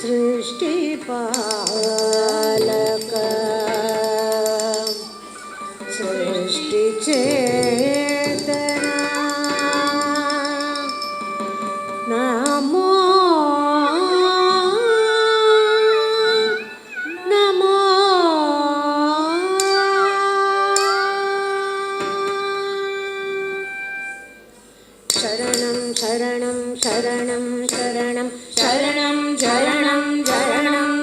सृष्टिपालक सृष्टिचेतना नमो नमो शरणं शरणं शरणं शरणं शरणं शरणं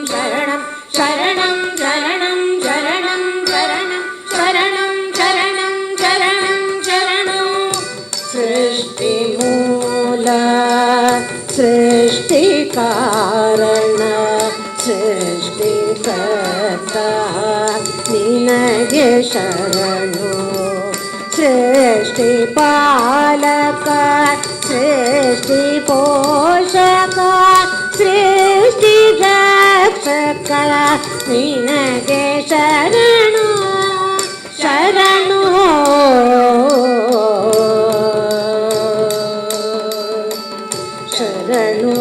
शरणं शरणं शरणं शरणं शरणं शरणं शरणं शरणं शरणं सृष्टिमूल सृष्टिकारण सृष्टिकर्ता निनगे शरणु सृष्टिपालक सृष्टिपोषक सृष्टिरक्षक निनगे शरणु शरणु शरणु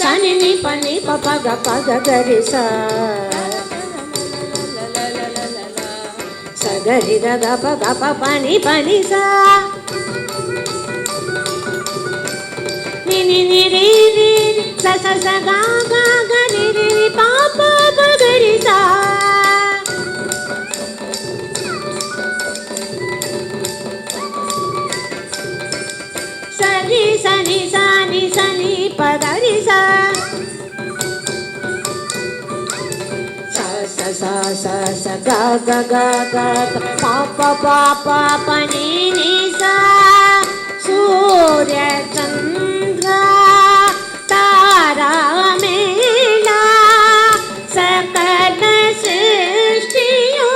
सनि पनि पप ग प ग गरि सा स गरि ग ग प पनि पनि सा नि नि नि रि रि स स स ग ग ग रि रि रि प प प गरि सा सनि सनि सनि सनि प गरि सा सा सा सा गा गा गा गा पा पा पा पा पा नि नि सा सूर्य चंद्र तारा मेला सकल सृष्टियो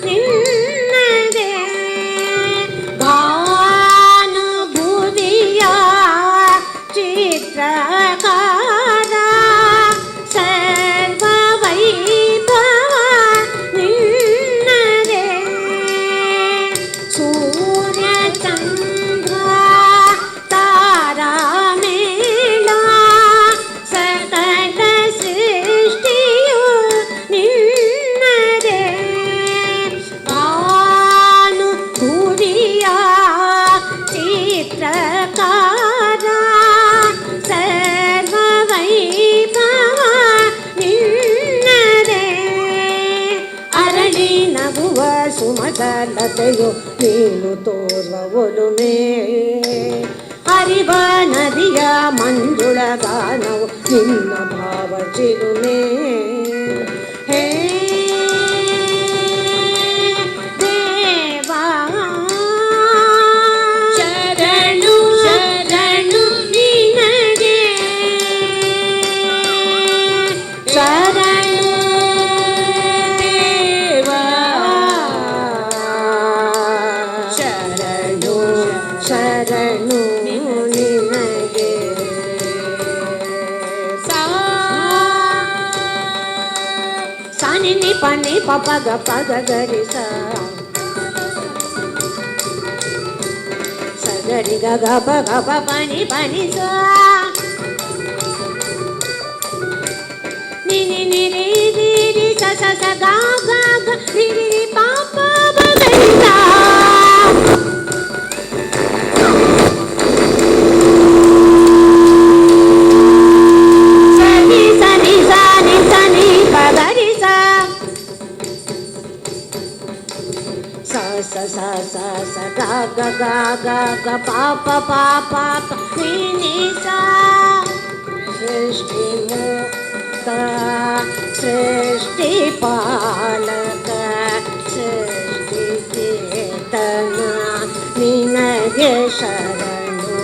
निन्नदे भानुभूतिया चित्रकार ಸುಮಗಲತೆಯು ನೀನು ತೋರುವ ಒಲುಮೆ ಹರಿವ ನದಿಯ ಮಂಜುಳ ಗಾನವು ನಿನ್ನ ಭಾವ ಚಿಲುಮೆ ಹೇ ದೇವಾ ಶರಣು ಶರಣು ನಿನಗೆ ಶರಣು ಶರಣು ನಿನಗೆ ಸಾನಿ ನಿ ಪನಿ ಪಪ ಗ ಪ ಗ ಗರಿ ಸ ಗರಿ ಗ ಗ ಪ ಗ ಪ ಪನಿ ಪನಿ ಸ ನಿ ನಿ ನಿ ರಿ ರಿ ರಿ ಸ ಸ ಸ ಗ ಗ ಗ ರಿ ರಿ ರಿ ಪ ಪ ಪ ಗರಿ ಸ सा सा सा सा गा गा गा गा गा पा पा पा पा नी नी सा सृष्टि मुक्त सृष्टि पालक सृष्टि चेतना निनगे शरणु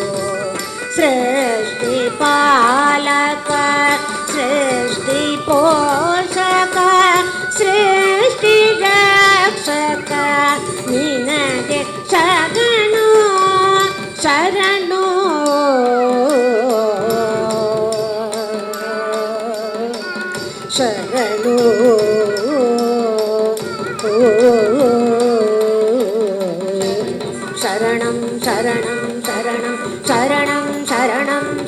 सृष्टि पालक सृष्टि पोषक सृष्टि रक्षक ನಿನಗೆ ಶರಣು ಶರಣು ಶರಣು शरणं शरणं शरणं शरणं शरणं